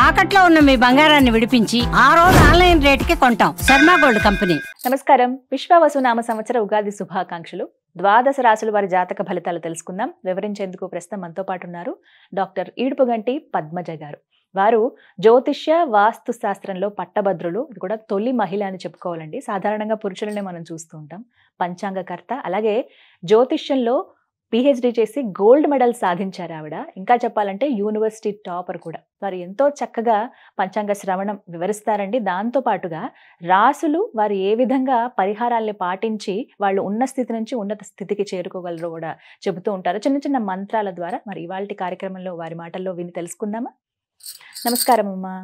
తాకట్లో ఉన్న మీ బంగారాన్ని విడిపించి ఆ రోజు ఆన్లైన్ రేటుకి కొంటాం. Sharma gold company. నమస్కారం. విశ్వావసు నామ సంవత్సర ఉగాది శుభాకాంక్షలు. ద్వాదశ రాశుల వారి జాతక ఫలితాలు తెలుసుకుందాం. వివరించేందుకు ప్రస్తుతం మనతో పాటు ఉన్నారు డాక్టర్ ఈడుపుగంటి పద్మజ గారు. వారు జ్యోతిష్య వాస్తు శాస్త్రంలో పట్టభద్రులు. ఇది కూడా తొలి మహిళ అని చెప్పుకోవాలండి. సాధారణంగా పురుషులనే మనం చూస్తూ ఉంటాం. పంచాంగకర్త, అలాగే జ్యోతిష్యంలో పిహెచ్డి చేసి గోల్డ్ మెడల్ సాధించారు ఆవిడ. ఇంకా చెప్పాలంటే యూనివర్సిటీ టాపర్ కూడా. వారు ఎంతో చక్కగా పంచాంగ శ్రవణం వివరిస్తారండి. దాంతో పాటుగా రాసులు వారు ఏ విధంగా పరిహారాల్ని పాటించి వాళ్ళు ఉన్న స్థితి నుంచి ఉన్నత స్థితికి చేరుకోగలరో కూడా చెబుతూ ఉంటారు చిన్న చిన్న మంత్రాల ద్వారా. మరి ఇవాళ కార్యక్రమంలో వారి మాటల్లో విని తెలుసుకుందామా? నమస్కారం అమ్మా.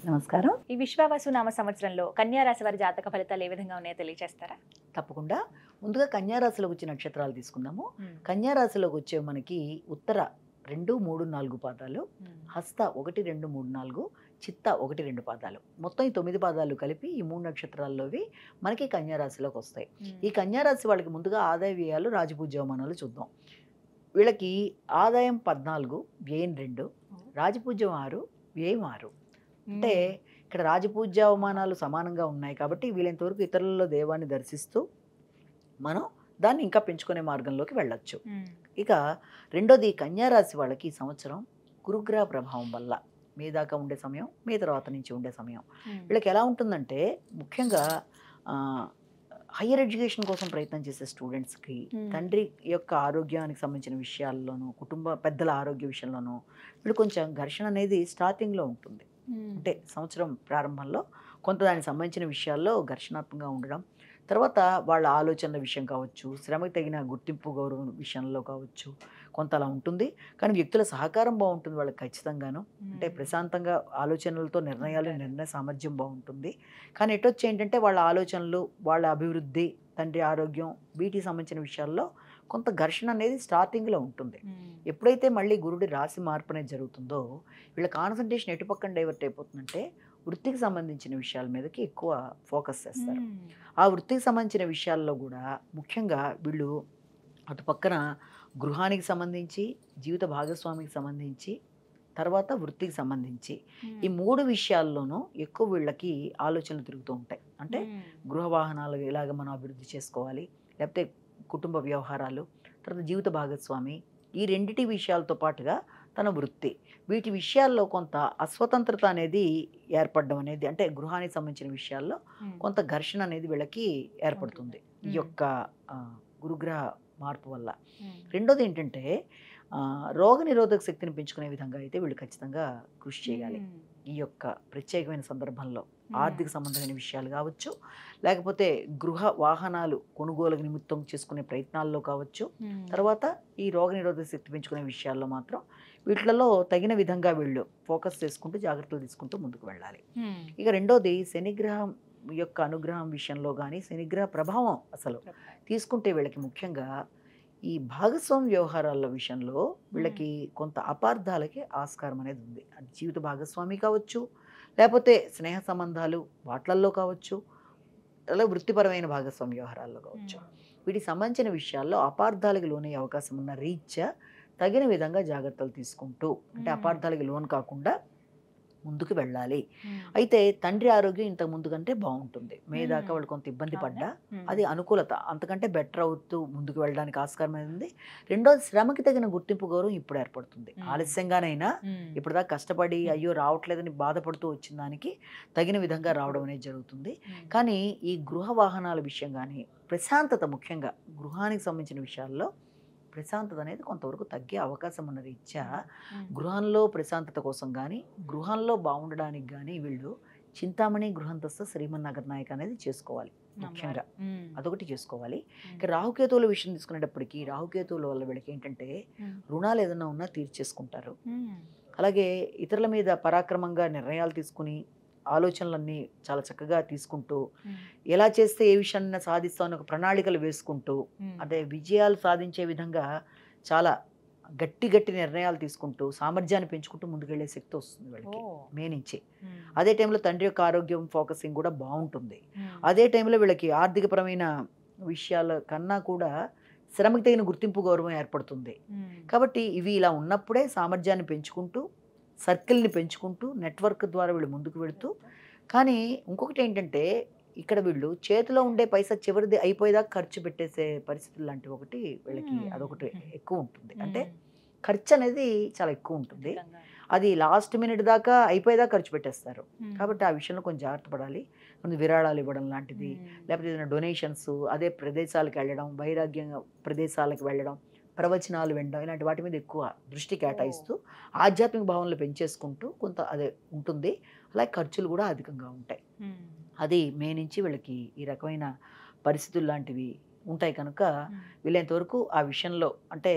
నమస్కారం. ఈ విశ్వావసు నామ సంవత్సరంలో కన్యా రాశి వారి జాతక ఫలితాలు ఏ విధంగా ఉన్నాయో తెలియజేస్తారా? తప్పకుండా. ముందుగా కన్యారాశిలోకి వచ్చే నక్షత్రాలు తీసుకుందాము. కన్యారాశిలోకి వచ్చే మనకి ఉత్తర 2, 3, 4 పాదాలు, హస్త 1, 2, 3, 4, చిత్త 1, 2 పాదాలు, మొత్తం ఈ 9 పాదాలు కలిపి ఈ 3 నక్షత్రాల్లోవి మనకి కన్యారాశిలోకి వస్తాయి. ఈ కన్యారాశి వాళ్ళకి ముందుగా ఆదాయ వ్యయాలు, రాజపూజ్యవమానాలు చూద్దాం. వీళ్ళకి ఆదాయం 14, వ్యయం 2, రాజపూజ్యం 6, వ్యయం 6. అంటే ఇక్కడ రాజపూజ్య అవమానాలు సమానంగా ఉన్నాయి కాబట్టి వీళ్ళంతవరకు ఇతరులలో దేవాన్ని దర్శిస్తూ మనం దాన్ని ఇంకా పెంచుకునే మార్గంలోకి వెళ్ళొచ్చు. ఇక రెండోది కన్యారాశి వాళ్ళకి ఈ సంవత్సరం గురుగ్రహ ప్రభావం వల్ల మే దాకా ఉండే సమయం, మే తర్వాత నుంచి ఉండే సమయం వీళ్ళకి ఎలా ఉంటుందంటే, ముఖ్యంగా హయ్యర్ ఎడ్యుకేషన్ కోసం ప్రయత్నం చేసే స్టూడెంట్స్కి తండ్రి యొక్క ఆరోగ్యానికి సంబంధించిన విషయాల్లోనూ, కుటుంబ పెద్దల ఆరోగ్య విషయంలోనూ వీళ్ళు కొంచెం ఘర్షణ అనేది స్టార్టింగ్లో ఉంటుంది. అంటే సంవత్సరం ప్రారంభంలో కొంత దానికి సంబంధించిన విషయాల్లో ఘర్షణాత్మకంగా ఉండడం, తర్వాత వాళ్ళ ఆలోచనల విషయం కావచ్చు, శ్రమకు తగిన గుర్తింపు గౌరవం విషయంలో కావచ్చు, కొంత అలా ఉంటుంది. కానీ వ్యక్తుల సహకారం బాగుంటుంది వాళ్ళకి ఖచ్చితంగాను. అంటే ప్రశాంతంగా ఆలోచనలతో నిర్ణయ సామర్థ్యం బాగుంటుంది. కానీ ఎటొచ్చి ఏంటంటే వాళ్ళ ఆలోచనలు, వాళ్ళ అభివృద్ధి, తండ్రి ఆరోగ్యం, వీటికి సంబంధించిన విషయాల్లో కొంత ఘర్షణ అనేది స్టార్టింగ్లో ఉంటుంది. ఎప్పుడైతే మళ్ళీ గురుడి రాశి మార్పు అనేది జరుగుతుందో వీళ్ళ కాన్సన్ట్రేషన్ ఎటు పక్కన డైవర్ట్ అయిపోతుందంటే వృత్తికి సంబంధించిన విషయాల మీదకి ఎక్కువ ఫోకస్ చేస్తారు. ఆ వృత్తికి సంబంధించిన విషయాల్లో కూడా ముఖ్యంగా వీళ్ళు అటు పక్కన గృహానికి సంబంధించి, జీవిత భాగస్వామికి సంబంధించి, తర్వాత వృత్తికి సంబంధించి ఈ 3 విషయాల్లోనూ ఎక్కువ వీళ్ళకి ఆలోచనలు తిరుగుతూ ఉంటాయి. అంటే గృహ వాహనాలు ఎలాగ మనం అభివృద్ధి చేసుకోవాలి, లేకపోతే కుటుంబ వ్యవహారాలు, తర్వాత జీవిత భాగస్వామి, ఈ రెండిటి విషయాలతో పాటుగా తన వృత్తి, వీటి విషయాల్లో కొంత అస్వతంత్రత అనేది ఏర్పడడం అనేది, అంటే గృహానికి సంబంధించిన విషయాల్లో కొంత ఘర్షణ అనేది వీళ్ళకి ఏర్పడుతుంది ఈ యొక్క గురుగ్రహ మార్పు వల్ల. రెండోది ఏంటంటే రోగ నిరోధక శక్తిని పెంచుకునే విధంగా అయితే వీళ్ళు ఖచ్చితంగా కృషి చేయాలి. ఈ యొక్క ప్రత్యేకమైన సందర్భంలో ఆర్థిక సంబంధమైన విషయాలు కావచ్చు, లేకపోతే గృహ వాహనాలు కొనుగోలు నిమిత్తం చేసుకునే ప్రయత్నాల్లో కావచ్చు, తర్వాత ఈ రోగ నిరోధక శక్తి పెంచుకునే విషయాల్లో మాత్రం వీటిలలో తగిన విధంగా వీళ్ళు ఫోకస్ చేసుకుంటూ జాగ్రత్తలు తీసుకుంటూ ముందుకు వెళ్ళాలి. ఇక రెండోది శనిగ్రహం యొక్క అనుగ్రహం విషయంలో కానీ, శనిగ్రహ ప్రభావం అసలు తీసుకుంటే వీళ్ళకి ముఖ్యంగా ఈ భాగస్వామి వ్యవహారాల విషయంలో వీళ్ళకి కొంత అపార్థాలకి ఆస్కారం అనేది ఉంది. అది జీవిత భాగస్వామి కావచ్చు, లేకపోతే స్నేహ సంబంధాలు వాట్లల్లో కావచ్చు, అలా వృత్తిపరమైన భాగస్వామి వ్యవహారాల్లో కావచ్చు, వీటికి సంబంధించిన విషయాల్లో అపార్థాలకు లోనయ్యే అవకాశం ఉన్న రీత్యా తగిన విధంగా జాగ్రత్తలు తీసుకుంటూ, అంటే అపార్థాలకు లోన్ కాకుండా ముందుకు వెళ్ళాలి. అయితే తండ్రి ఆరోగ్యం ఇంతకు ముందు కంటే బాగుంటుంది. మే దాకా వాళ్ళు కొంత ఇబ్బంది పడ్డా అది అనుకూలత అంతకంటే బెటర్ అవుతూ ముందుకు వెళ్ళడానికి ఆస్కారం ఉంది. రెండోది శ్రమకి తగిన గుర్తింపు గౌరవం ఇప్పుడు ఏర్పడుతుంది. ఆలస్యంగానైనా ఇప్పుడు దాకా కష్టపడి అయ్యో రావట్లేదని బాధపడుతూ వచ్చిన దానికి తగిన విధంగా రావడం అనేది జరుగుతుంది. కానీ ఈ గృహ వాహనాల విషయం కానీ, ప్రశాంతత, ముఖ్యంగా గృహానికి సంబంధించిన విషయాల్లో ప్రశాంతత అనేది కొంతవరకు తగ్గే అవకాశం ఉన్న రీత్యా గృహంలో ప్రశాంతత కోసం కానీ, గృహంలో బాగుండడానికి కానీ వీళ్ళు చింతామణి గృహంతస్థ శ్రీమన్నాగర్ నాయక్ అనేది చేసుకోవాలి. ముఖ్యంగా అదొకటి చేసుకోవాలి. ఇక రాహుకేతువుల విషయం తీసుకునేటప్పటికీ రాహుకేతువుల వల్ల వీళ్ళకి ఏంటంటే రుణాలు ఏదైనా ఉన్నా తీర్చేసుకుంటారు. అలాగే ఇతరుల మీద పరాక్రమంగా నిర్ణయాలు తీసుకుని ఆలోచనలన్నీ చాలా చక్కగా తీసుకుంటూ, ఎలా చేస్తే ఏ విషయాన్ని సాధిస్తామని ఒక ప్రణాళికలు వేసుకుంటూ, అంటే విజయాలు సాధించే విధంగా చాలా గట్టి నిర్ణయాలు తీసుకుంటూ సామర్థ్యాన్ని పెంచుకుంటూ ముందుకెళ్లే శక్తి వస్తుంది వీళ్ళకి మే నుంచి. అదే టైంలో తండ్రి యొక్క ఆరోగ్యం ఫోకసింగ్ కూడా బాగుంటుంది. అదే టైంలో వీళ్ళకి ఆర్థికపరమైన విషయాల కన్నా కూడా శ్రమకి తగిన గుర్తింపు గౌరవం ఏర్పడుతుంది. కాబట్టి ఇవి ఇలా ఉన్నప్పుడే సామర్థ్యాన్ని పెంచుకుంటూ సర్కిల్ని పెంచుకుంటూ నెట్వర్క్ ద్వారా వీళ్ళు ముందుకు వెళుతూ, కానీ ఇంకొకటి ఏంటంటే ఇక్కడ వీళ్ళు చేతిలో ఉండే పైసా చివరిది అయిపోయేదాకా ఖర్చు పెట్టేసే పరిస్థితులు లాంటివి ఒకటి వీళ్ళకి అదొకటి ఎక్కువ ఉంటుంది. అంటే ఖర్చు అనేది చాలా ఎక్కువ ఉంటుంది. అది లాస్ట్ మినిట్ దాకా అయిపోయేదాకా ఖర్చు పెట్టేస్తారు. కాబట్టి ఆ విషయంలో కొంచెం జాగ్రత్త పడాలి. కొన్ని విరాళాలు ఇవ్వడం లాంటిది, లేకపోతే ఏదైనా డొనేషన్స్, అదే ప్రదేశాలకు వెళ్ళడం, వైరాగ్యంగా ప్రదేశాలకు వెళ్ళడం, ప్రవచనాలు వినడం, ఇలాంటి వాటి మీద ఎక్కువ దృష్టి కేటాయిస్తూ ఆధ్యాత్మిక భావనలు పెంచేసుకుంటూ కొంత అదే ఉంటుంది. అలాగే ఖర్చులు కూడా అధికంగా ఉంటాయి. అది మే నుంచి వీళ్ళకి ఈ రకమైన పరిస్థితులు లాంటివి ఉంటాయి కనుక వీళ్ళంతవరకు ఆ విషయంలో అంటే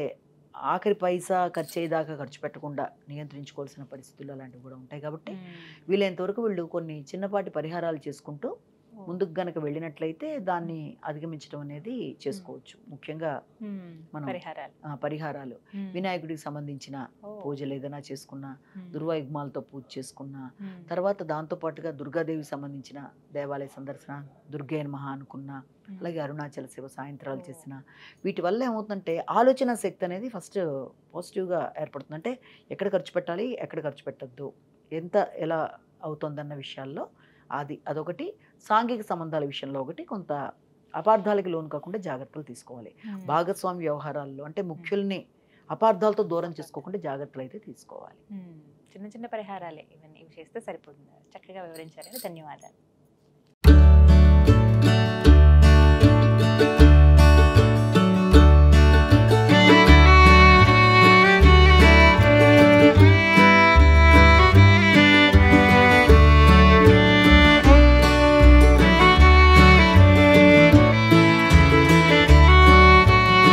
ఆఖరి పైసా ఖర్చు అయ్యేదాకా ఖర్చు పెట్టకుండా నియంత్రించుకోవాల్సిన పరిస్థితులు అలాంటివి కూడా ఉంటాయి. కాబట్టి వీళ్ళంతవరకు వీళ్ళు కొన్ని చిన్నపాటి పరిహారాలు చేసుకుంటూ ముందుకు గనక వెళ్ళినట్లయితే దాన్ని అధిగమించడం అనేది చేసుకోవచ్చు. ముఖ్యంగా మనం పరిహారాలు వినాయకుడికి సంబంధించిన పూజలు ఏదైనా చేసుకున్నా, దుర్వాయుగ్మాలతో పూజ చేసుకున్నా, తర్వాత దాంతో పాటుగా దుర్గాదేవికి సంబంధించిన దేవాలయ సందర్శన, దుర్గయ్య మహా అనుకున్నా, అలాగే అరుణాచల శివ సాయంత్రాలు చేసిన, వీటి వల్ల ఏమవుతుందంటే ఆలోచన శక్తి అనేది ఫస్ట్ పాజిటివ్గా ఏర్పడుతుంది. అంటే ఎక్కడ ఖర్చు పెట్టాలి, ఎక్కడ ఖర్చు పెట్టద్దు, ఎంత ఎలా అవుతుందన్న విషయాల్లో అదొకటి. సాంఘిక సంబంధాల విషయంలో ఒకటి కొంత అపార్థాలకి లోను కాకుండా జాగ్రత్తలు తీసుకోవాలి. భాగస్వామి వ్యవహారాల్లో అంటే ముఖ్యుల్ని అపార్థాలతో దూరం చేసుకోకుండా జాగ్రత్తలు అయితే తీసుకోవాలి. చిన్న చిన్న పరిహారాలే ఇవన్నీ, ఇవి చేస్తే సరిపోతుంది. చక్కగా వివరించారని ధన్యవాదాలు.